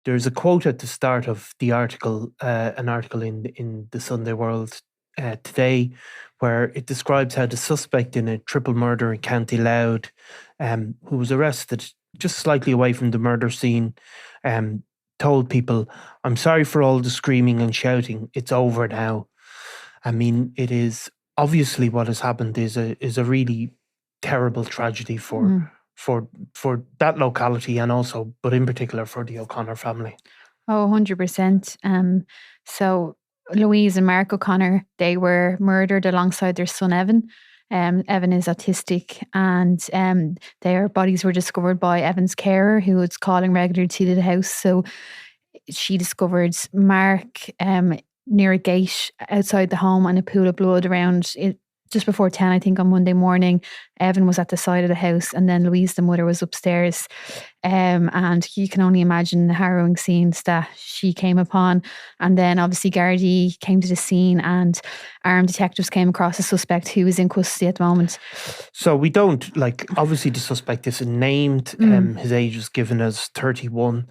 There's a quote at the start of the article, an article in the Sunday World today, where it describes how the suspect in a triple murder in County Louth, who was arrested just slightly away from the murder scene, told people, "I'm sorry for all the screaming and shouting. It's over now." I mean, it is obviously what has happened is a really terrible tragedy for that locality, and also, but in particular, for the O'Connor family. Oh, 100%. So Louise and Mark O'Connor, they were murdered alongside their son Evan. Evan is autistic, and their bodies were discovered by Evan's carer, who was calling regularly to the house. So she discovered Mark near a gate outside the home and a pool of blood around it. Just before 10, I think, on Monday morning. Evan was at the side of the house, and then Louise, the mother, was upstairs. And you can only imagine the harrowing scenes that she came upon. And then obviously Gardaí came to the scene, and armed detectives came across a suspect who is in custody at the moment. So we don't, obviously the suspect isn't named. His age is given as 31.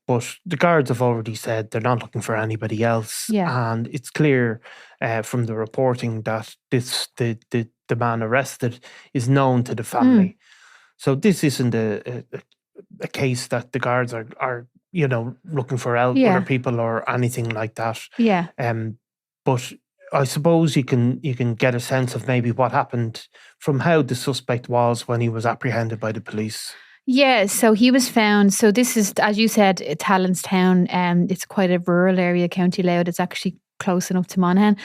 But the guards have already said they're not looking for anybody else. Yeah. And it's clear from the reporting that the man arrested is known to the family. So this isn't a case that the guards are looking for other people or anything like that. Yeah. But I suppose you can get a sense of maybe what happened from how the suspect was when he was apprehended by the police. Yeah, so he was found. So this is, as you said, Talonstown. It's quite a rural area, County Louth. It's actually close enough to Monaghan.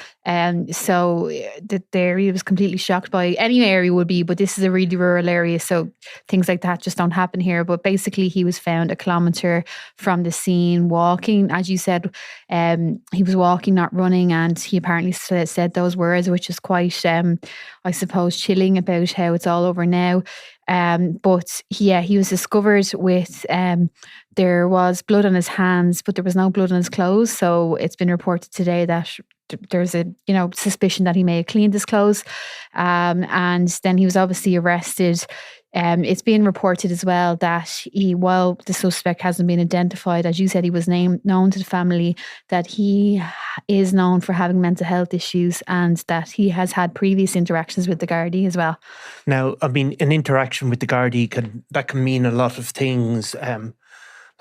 So the area was completely shocked by any area would be, but this is a really rural area, so things like that just don't happen here. But basically, he was found a kilometre from the scene, walking. As you said, he was walking, not running, and he apparently said those words, which is quite, I suppose, chilling about how it's all over now. But yeah, he was discovered with there was blood on his hands, but there was no blood on his clothes. So it's been reported today that there's a suspicion that he may have cleaned his clothes, and then he was obviously arrested. It's been reported as well that while the suspect hasn't been identified, as you said, he was known to the family, that he is known for having mental health issues, and that he has had previous interactions with the Gardaí as well. Now, I mean, an interaction with the Gardaí can mean a lot of things.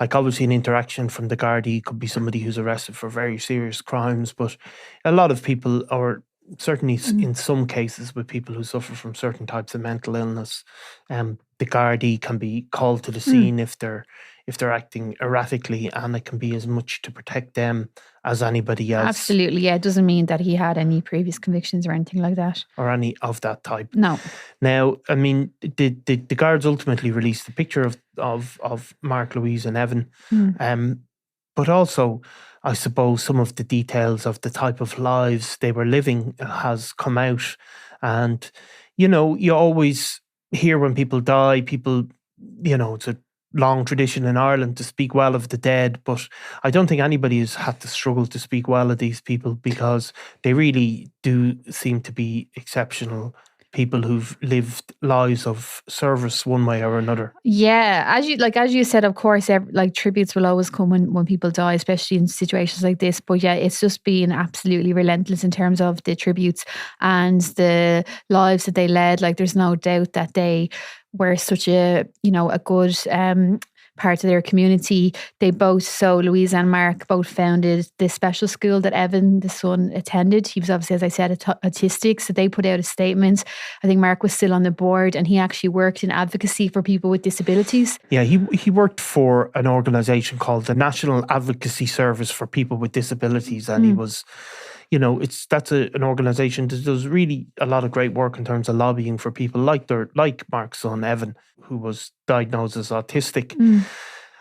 Obviously, an interaction from the Gardaí could be somebody who's arrested for very serious crimes, but a lot of people, or certainly in some cases with people who suffer from certain types of mental illness, the Gardaí can be called to the scene if they're acting erratically, and it can be as much to protect them as anybody else. Absolutely, yeah. It doesn't mean that he had any previous convictions or anything like that. Or any of that type. No. Now, I mean, the guards ultimately released the picture of Mark, Louise and Evan. But also, I suppose, some of the details of the type of lives they were living has come out. And, you always hear when people die, it's a long tradition in Ireland to speak well of the dead, but I don't think anybody has had to struggle to speak well of these people, because they really do seem to be exceptional people who've lived lives of service one way or another. Yeah, as you said, of course, tributes will always come when people die, especially in situations like this. But yeah, it's just been absolutely relentless in terms of the tributes and the lives that they led. There's no doubt that they were such a good part of their community. They both, so Louise and Mark, both founded the special school that Evan, the son, attended. He was obviously, as I said, autistic, so they put out a statement. I think Mark was still on the board, and he actually worked in advocacy for people with disabilities. Yeah, he worked for an organisation called the National Advocacy Service for People with Disabilities, and he was, that's an organisation that does really a lot of great work in terms of lobbying for people like Mark's son Evan, who was diagnosed as autistic.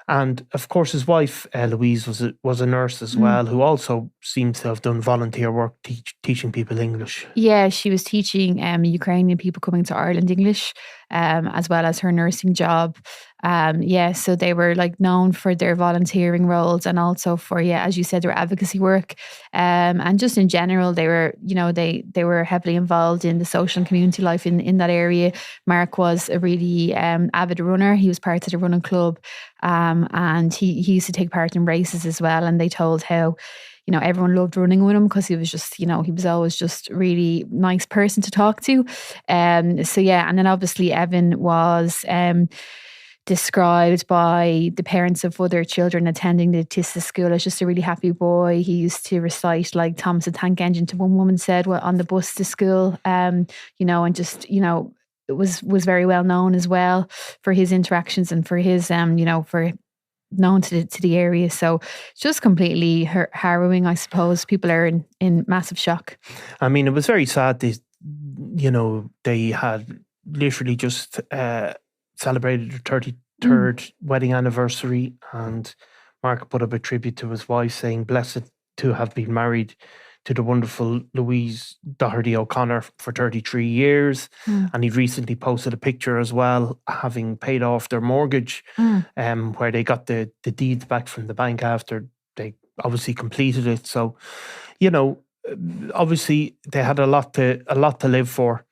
And of course, his wife Louise was a nurse as well, who also seems to have done volunteer work teaching people English. Yeah, she was teaching Ukrainian people coming to Ireland English. as well as her nursing job. So they were like known for their volunteering roles and also for, as you said, their advocacy work. And just in general, they were, they were heavily involved in the social and community life in that area. Mark was a really avid runner. He was part of the running club, and he used to take part in races as well. And they told how, everyone loved running with him because he was just, he was always just a really nice person to talk to. And then obviously Evan was described by the parents of other children attending the autistic school as just a really happy boy. He used to recite like Thomas the Tank Engine to one woman said on the bus to school, and just, it was very well known as well for his interactions and for his, for known to the area. So it's just completely harrowing, I suppose. People are in massive shock. I mean, it was very sad. They had literally just celebrated their 33rd wedding anniversary, and Mark put up a tribute to his wife saying, "Blessed to have been married to the wonderful Louise O'Connor for 33 years. And he recently posted a picture as well, having paid off their mortgage, where they got the deeds back from the bank after they obviously completed it. So, obviously they had a lot to live for.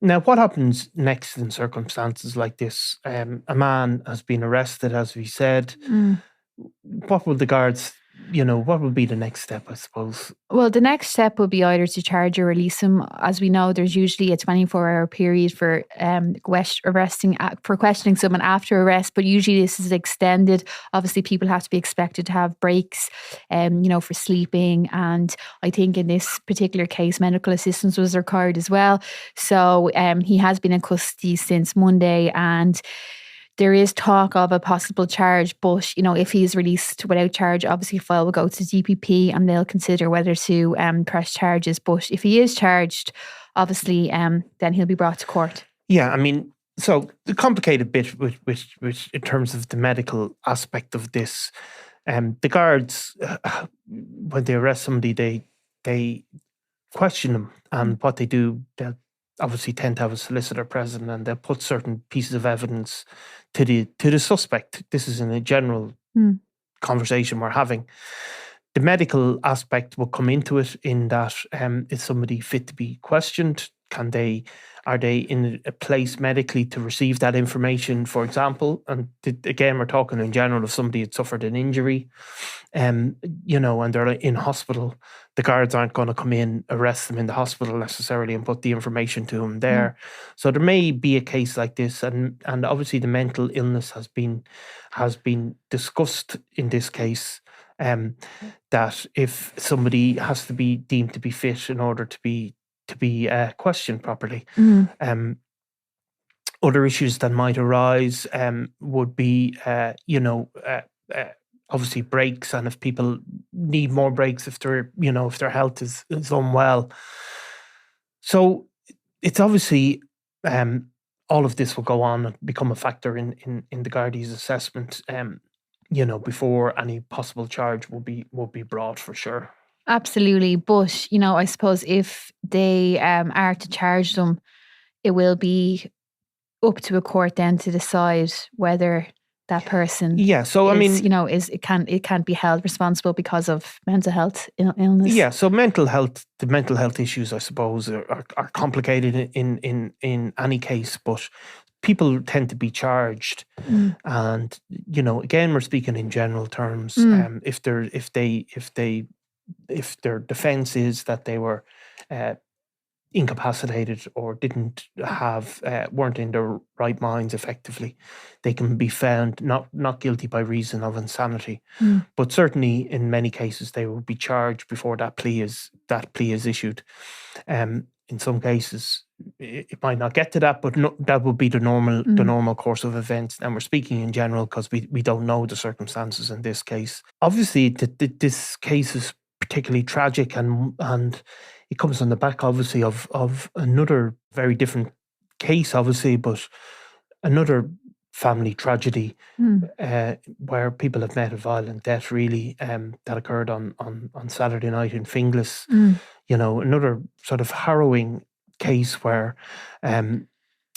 Now, what happens next in circumstances like this? A man has been arrested, as we said. What will the guards, what will be the next step, I suppose? Well, the next step will be either to charge or release him. As we know, there's usually a 24-hour period for questioning someone after arrest, but usually this is extended. Obviously, people have to be expected to have breaks, for sleeping. And I think in this particular case, medical assistance was required as well. So he has been in custody since Monday, and there is talk of a possible charge, but, if he is released without charge, obviously file will go to DPP and they'll consider whether to press charges. But if he is charged, obviously, then he'll be brought to court. Yeah, I mean, so the complicated bit with in terms of the medical aspect of this, the guards, when they arrest somebody, they question them, and what they do, they'll obviously tend to have a solicitor present, and they'll put certain pieces of evidence to the suspect. This is in a general conversation we're having. The medical aspect will come into it in that is somebody fit to be questioned? Are they in a place medically to receive that information, for example? And again, we're talking in general, if somebody had suffered an injury, and they're in hospital, the guards aren't going to come in, arrest them in the hospital necessarily and put the information to them there. So there may be a case like this, and obviously the mental illness has been discussed in this case, that if somebody has to be deemed to be fit in order to be questioned properly. Other issues that might arise would be, obviously breaks, and if people need more breaks, if their health is unwell. So it's obviously all of this will go on and become a factor in the Gardaí's assessment. Before any possible charge will be brought, for sure. Absolutely. But, I suppose if they are to charge them, it will be up to a court then to decide whether that person it can't be held responsible because of mental health illness. Yeah, so the mental health issues, I suppose, are complicated in any case, but people tend to be charged. And, again, we're speaking in general terms. If their defense is that they were incapacitated or weren't in their right minds effectively, they can be found not guilty by reason of insanity. But certainly in many cases they will be charged before that plea is issued. In some cases it might not get to that, but that would be the normal course of events. And we're speaking in general because we don't know the circumstances in this case. Obviously this case is particularly tragic, and it comes on the back, obviously, of another very different case, obviously, but another family tragedy where people have met a violent death, really, that occurred on Saturday night in Finglas. Another sort of harrowing case where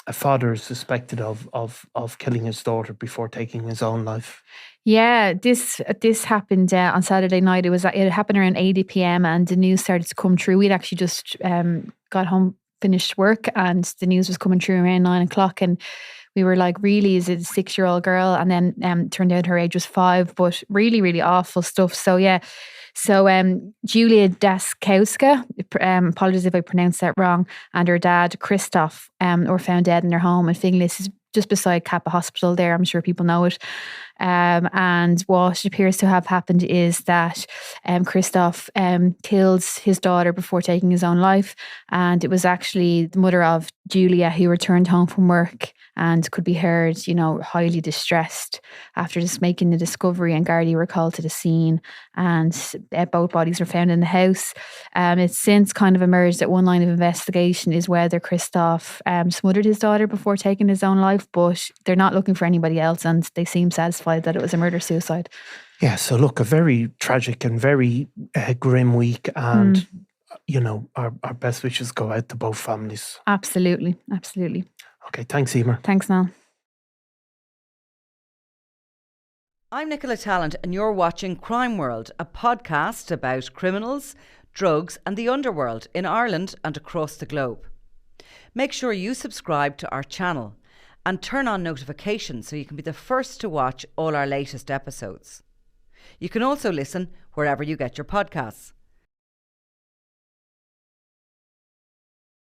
a father is suspected of killing his daughter before taking his own life. Yeah, this happened on Saturday night. It happened around 8 p.m. and the news started to come through. We'd actually just got home, finished work, and the news was coming through around 9 o'clock, and we were like, really, is it a 6-year-old girl? And then turned out her age was 5, but really, really awful stuff. So yeah. So Julia Daskowska, apologies if I pronounced that wrong, and her dad, Christoph, were found dead in their home in Finglas, is just beside Kappa Hospital there. I'm sure people know it. And what appears to have happened is that Christoph killed his daughter before taking his own life. And it was actually the mother of Julia who returned home from work and could be heard, highly distressed after just making the discovery, and Gardaí were called to the scene, and both bodies were found in the house. It's since kind of emerged that one line of investigation is whether Christoph smothered his daughter before taking his own life, but they're not looking for anybody else, and they seem satisfied that it was a murder-suicide. Yeah, so look, a very tragic and very grim week, and our best wishes go out to both families. Absolutely, absolutely. Okay, thanks, Eimear. Thanks, Niall. I'm Nicola Tallant, and you're watching Crime World, a podcast about criminals, drugs and the underworld in Ireland and across the globe. Make sure you subscribe to our channel and turn on notifications so you can be the first to watch all our latest episodes. You can also listen wherever you get your podcasts.